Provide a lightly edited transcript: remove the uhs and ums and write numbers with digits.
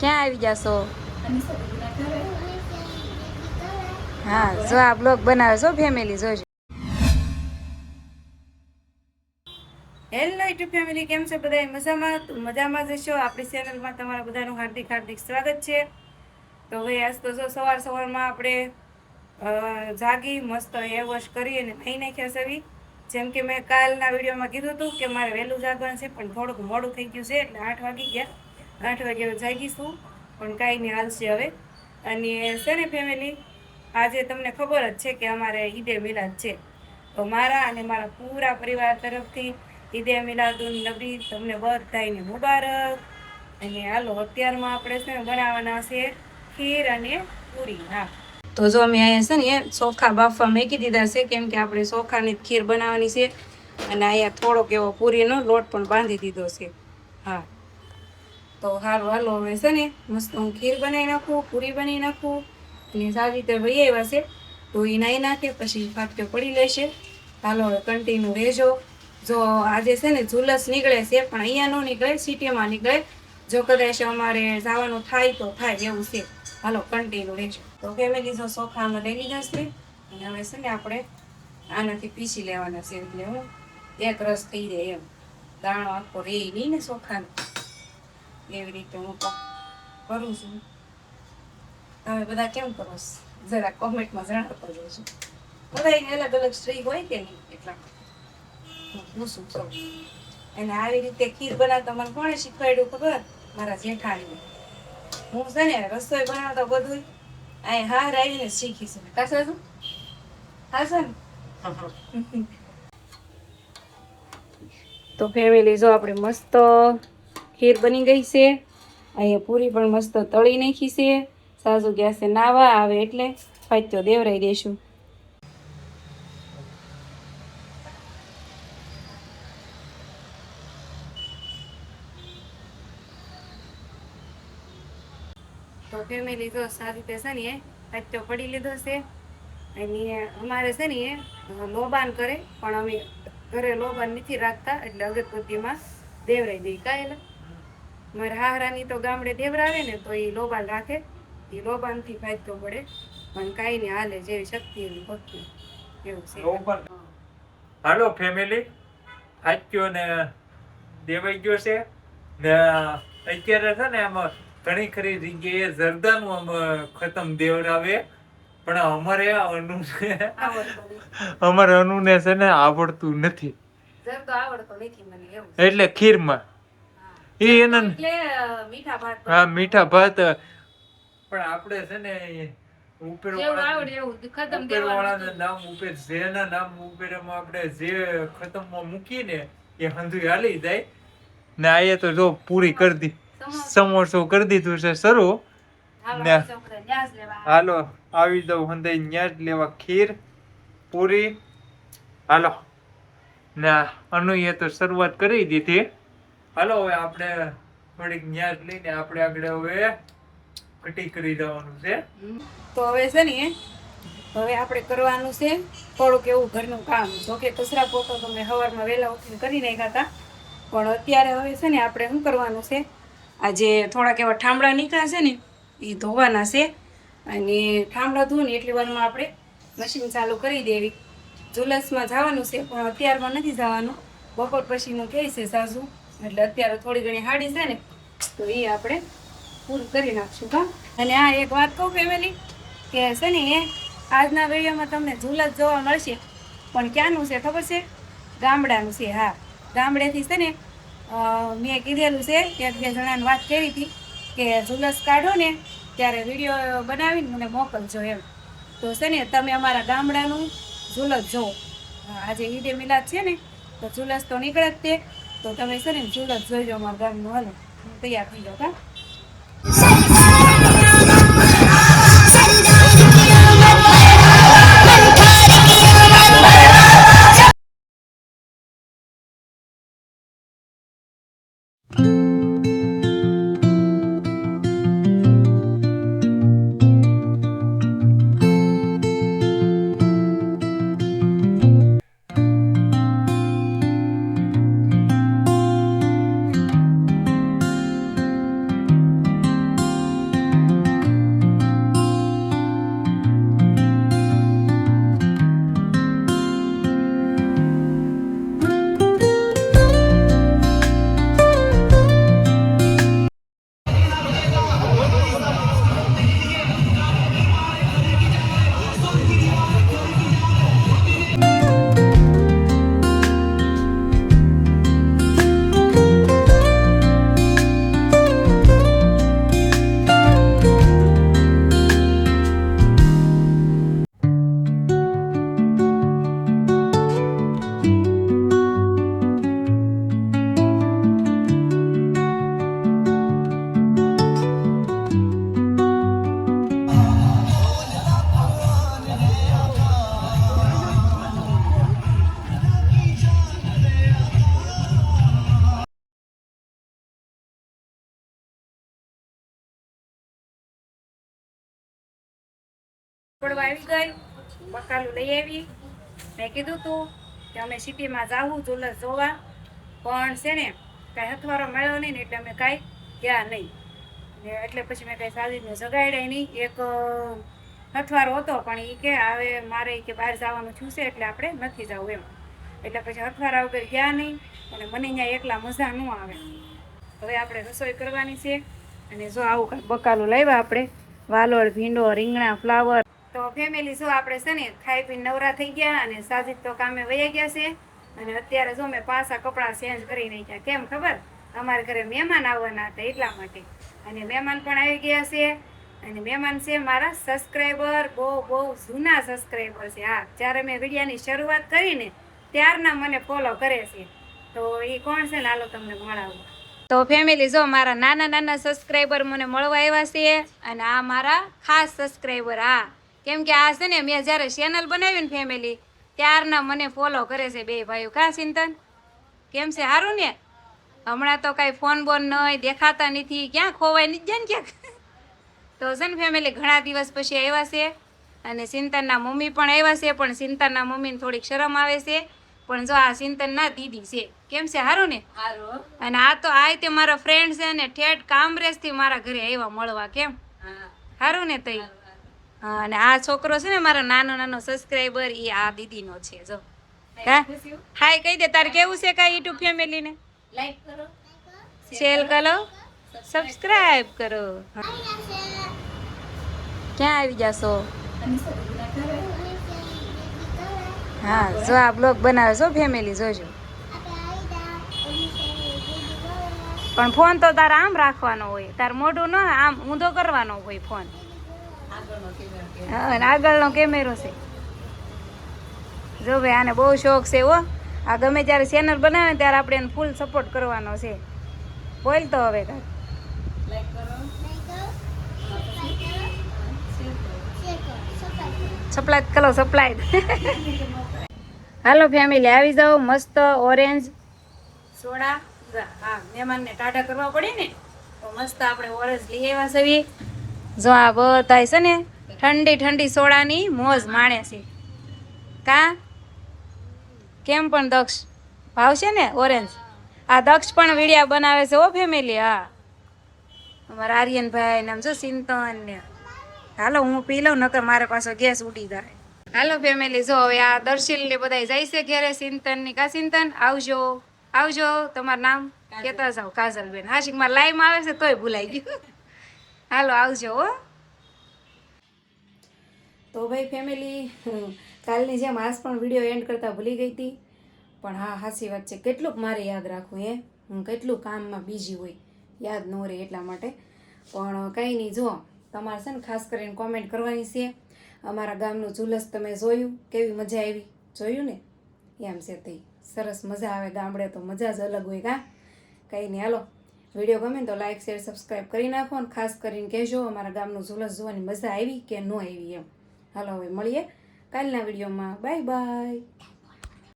ક્યાં આવી જાશો? હા, જો આ બ્લોગ બનાવે છો ફેમિલી જોજો. હેલો યુટ્યુબ ફેમિલી, કેમ છો બધા? મજામાં? મજામાં જશો. આપણી ચેનલમાં તમારા બધાનું હાર્દિક હાર્દિક સ્વાગત છે. તો હવે આજ તો જો સવારમાં આપણે જાગી મસ્ત હેર વોશ કરી અને નાઈ નાખ્યા સવી. જેમ કે મેં કાલના વિડીયોમાં કીધું હતું કે મારે વહેલું જાગવાનું છે, પણ થોડુંક મોડું થઈ ગયું છે, એટલે 8 વાગી ગયા. 8 વાગે જાગીશું, પણ કાંઈ નહીં, હાલશે હવે. અને છે ને ફેમિલી, આજે તમને ખબર જ છે કે અમારે ઈદે મિલાદ છે. તો મારા અને મારા પૂરા પરિવાર તરફથી ઈદે મિલાદુન નબી તમને બધાયને મુબારક. અને હાલો, અત્યારમાં આપણે છે ને બનાવવાના છે ખીર અને પૂરી. હા, તો જો અમે અહીંયા છે ને ચોખા બાફવા મૂકી દીધા છે, કેમ કે આપણે ચોખાની ખીર બનાવવાની છે. અને અહીંયા થોડોક એવો પૂરીનો લોટ પણ બાંધી દીધો છે. હા, તો સારું, હાલો હવે છે ને મસ્ત હું ખીર બનાવી નાખું, પૂરી બનાવી નાખું. અને સારી રીતે વહી આવ્યા છે, તો એ નાહી નાખે પછી ફાટકે પડી લેશે. હાલો હવે કન્ટિન્યુ રહેજો. જો આજે છે ને ઝુલસ નીકળે છે, પણ અહીંયા ન નીકળે, સિટીમાં નીકળે. જો કદાચ અમારે જવાનું થાય તો થાય એવું છે. હાલો કન્ટિન્યુ રહેજો. તો ફેમિલી, જો ચોખા અમે લઈ લીધા છે, અને હવે છે ને આપણે આનાથી પીસી લેવાના છે, એટલે હું એક રસ થઈ જાય એમ, દાણો આખો રહે નહીં ને ચોખાનો. એવી રીતે હું તો કરું છું. તમે બધા કેમ કરો છો? જરા કોમેન્ટમાં જણાવતા જજો. બધાને અલગ અલગ સ્ટ્રીક હોય કે નહીં, એટલા પૂછું છું. અને આવી રીતે ખીર બનાવતા મને કોણે શીખવાડ્યું ખબર? મારા જેઠાણીને. હું છે ને રસોઈ બનાવતા બધું અહીં હાર આવીને શીખીશું. કાશા છું હા છે ને. તો ફેમિલી, જો આપણે મસ્ત ખીર બની ગઈ છે. અહીંયા પૂરી પણ મસ્ત તળી નાખી છે. સાસુ ગયા છે નાવા, આવે એટલે ફાટ્યો દેવરાઈ દઈશું. તો ફેમિલી, જો સારી રીતે છે ને ફાટ્યો પડી લીધો છે. અને અમારે છે ને લોબાન કરે, પણ અમે ઘરે લોબાન નથી રાખતા, એટલે અગરબત્તીમાં દેવરાઈ દઈ. કાંઈ મારા હાહરાની તો ગામડે દેવરાવે ને, તો એ લોબાન રાખે. એ લોબાનથી ફાયદો પડે, પણ કાંઈ નહીં, હાલે, જેવી શક્તિ એવી ભક્તિ, એવું છે. હાલો ફેમિલી, ફાટ્યો ને દેવાઈ ગયો છે ને. અત્યારે છે ને આમાં ઘણી ખરી જગ્યાએ જરદાનું આમ ખતમ દેવરાવે, પણ અમારે અનુને છે ને આવડતું નથી, એટલે ખીરમાં હા મીઠા ભાત. પણ આપણે છે ને ઉપરવાળાના નામ ઉપર, જેના નામ ઉપર આપણે જે ખતમમાં મૂકીને એ હંધુ હાલી જાય ને. આયે તો જો પૂરી કરી દી, સમોસો કરી દીધું છે શરૂ ને. હાલો આવી જાવ હંધાઈ ન્યાજ લેવા ખીર પૂરી. હાલો ને અનુએ તો શરૂઆત કરી દીધી. હાલો હવે આપણે થોડીક ન્યાજ લઈને આપણે આગળ હવે કટી કરી દેવાનું છે. તો હવે છે ને હવે આપણે કરવાનું છે થોડુંક એવું ઘરનું કામ. જોકે કચરા પોતો તો મેં સવારમાં વહેલા ઉઠીને કરી નાખ્યા હતા, પણ અત્યારે હવે છે ને આપણે શું કરવાનું છે, આજે થોડાક એવા ઠામડા નીકળ્યા છે ને એ ધોવાના છે. અને ઠામડા ધોને એટલી વારમાં આપણે મશીન ચાલુ કરી દેવી. ઝુલસમાં જવાનું છે, પણ અત્યારમાં નથી જવાનું, બપોર પછીનું કહે છે સાસુ, એટલે અત્યારે થોડી ઘણી હાડી છે ને તો એ આપણે પૂરું કરી નાખશું. કાં અને આ એક વાત કહું ફેમિલી, કે છે ને આજના વિડીયોમાં તમને ઝુલસ જોવા મળશે, પણ ક્યાંનું છે ખબર છે? ગામડાનું છે. હા, ગામડેથી છે ને મેં કીધેલું છે, એક બે જણાને વાત કરી હતી કે ઝુલસ કાઢો ને ત્યારે વિડીયો બનાવીને મને મોકલજો એમ. તો છે ને તમે અમારા ગામડાનું ઝુલસ જુઓ. આજે ઈદે મિલાદ છે ને, તો ઝુલસ તો નીકળે જ તે, તો તમે છે ને ઝુલસ જોઈજો અમારા ગામનું. હાલો તૈયાર થઈ જાઓ. કાં પડવા આવી ગઈ, બકાલું લઈ આવી. મેં કીધું તું કે અમે સિટીમાં જાવું ઝુલસ જોવા, પણ છે ને કાંઈ હથવારો મળ્યો નહીં ને એટલે અમે કાંઈ ગયા નહીં. ને એટલે પછી મેં કાંઈ સાજીદને જગાડ્યા નહીં. એક હથવારો હતો પણ એ કે હવે મારે કે બહાર જવાનું થયું છે એટલે આપણે નથી જવું એમ. એટલે પછી હથવારા વગર ગયા નહીં અને મને અહીંયા એકલા મજા ન આવે. હવે આપણે રસોઈ કરવાની છે અને જો આવું કાંઈક બકાલું લાવ્યા આપણે, વાલોળ, ભીંડો, રીંગણા, ફ્લાવર. તો ફેમિલી જો આપણે છે ને ખાઈ પીને નવરા થઈ ગયા અને સાજીદ તો કામે વયા ગયા છે. અને અત્યારે જો મેં પાછા કપડાં ચેન્જ કરી નાખ્યા. કેમ ખબર? અમારે ઘરે મહેમાન આવવાના હતા એટલા માટે. અને મહેમાન પણ આવી ગયા છે. અને મહેમાન છે મારા સબસ્ક્રાઈબર, બહુ જૂના સબસ્ક્રાઈબર છે. હા, જ્યારે મેં વિડીયાની શરૂઆત કરીને ત્યારના મને ફોલો કરે છે. તો એ કોણ છે ને હાલો તમને મળાવું. તો ફેમિલી જો મારા નાના સબસ્ક્રાઈબર મને મળવા આવ્યા છે. અને આ મારા ખાસ સબસ્ક્રાઈબર. હા, કેમ કે આ છે ને મેં જ્યારે ચેનલ બનાવી ને ફેમિલી ત્યારના મને ફોલો કરે છે બે ભાઈઓ. કા ચિંતન? કેમ છે? સારું ને? હમણાં તો કાંઈ ફોન બોન નહીં, દેખાતા નથી, ક્યાં ખોવાય નથી જાય ને ક્યાંક. તો છે ને ફેમિલી ઘણા દિવસ પછી આવ્યા છે. અને ચિંતનના મમ્મી પણ આવ્યા છે, પણ ચિંતનના મમ્મીને થોડીક શરમ આવે છે. પણ જો આ ચિંતનના દીદી છે. કેમ છે? સારું ને? અને આ તો આ તે મારા ફ્રેન્ડ છે ને ઠેઠ કામરેજથી મારા ઘરે આવ્યા મળવા. કેમ? સારું ને? તઈ હા. અને આ છોકરો છે ને મારો નાનો સબસ્ક્રાઈબર, એ આ દીદીનો છે. જો હાય કહી દે. તારે કેવું છે કાંઈ યુટ્યુબ ફેમિલીને? લાઈક કરો, શેર કરો, સબસ્ક્રાઇબ કરો. ક્યાં આવી જાશો? હા, જો આ બ્લોગ બનાવે છો ફેમિલી, જોજો. પણ ફોન તો તારે આમ રાખવાનો હોય, તાર મોઢું ન આમ ઊંધો કરવાનો હોય ફોન. હા, આગળનો કેમેરો છે. જો ભાઈ આને બહુ શોખ છે હો. આ ગમે ત્યારે ચેનલ બનાવે ને ત્યારે આપણે એને ફૂલ સપોર્ટ કરવાનો છે. બોલ તો હવે કાંઈ. સપ્લાય કરો, સપ્લાય. હાલો ફેમિલી આવી જાઓ. મસ્ત ઓરેન્જ સોડા. હા, મહેમાનને ટાટા કરવા પડે ને તો મસ્ત આપણે ઓરેન્જ લઈ આવ્યા છે. જો આ બધા છે ને ઠંડી સોડાની મોજ માણે છે. કા કેમ પણ દક્ષ ભાવશે ને ઓરેન્જ? આ દક્ષ પણ વિડીયા બનાવે છે હો ફેમિલી. હા, અમારા આર્યનભાઈ ને આમ જો ચિંતન ને. હાલો હું પી લઉં, નકર મારે પાછો ગેસ ઉડી જાય. હાલો ફેમિલી જો હવે આ દર્શિલ ને બધા જાય છે ઘેરે ચિંતન ની. કા ચિંતન? આવજો આવજો. તમારું નામ કેતા જાવ. કાજલબેન. હા, મારા લાઈવ આવે છે તોય ભૂલાઈ ગયું. હાલો આવજો હો. તો ભાઈ ફેમિલી કાલની જેમ આજ પણ વિડીયો એન્ડ કરતા ભૂલી ગઈ હતી. પણ હા, સાચી વાત છે. કેટલુંક મારે યાદ રાખવું એ. હું કેટલું કામમાં બીજી હોય, યાદ ન રહે એટલા માટે. પણ કંઈ નહીં, જો તમારે છે ને ખાસ કરીને કોમેન્ટ કરવાની છે. અમારા ગામનું ઝુલસ તમે જોયું? કેવી મજા આવી? જોયું ને? એમ છે તે સરસ મજા આવે. ગામડે તો મજા જ અલગ હોય. કાં કંઈ નહીં. હાલો વિડીયો ગમે ને તો લાઈક શેર સબસ્ક્રાઈબ કરી નાખો. અને ખાસ કરીને કહેજો અમારા ગામનું ઝુલસ જોવાની મજા આવી કે ન આવી એમ. હાલો હવે મળીએ કાલના વિડીયોમાં. Bye bye.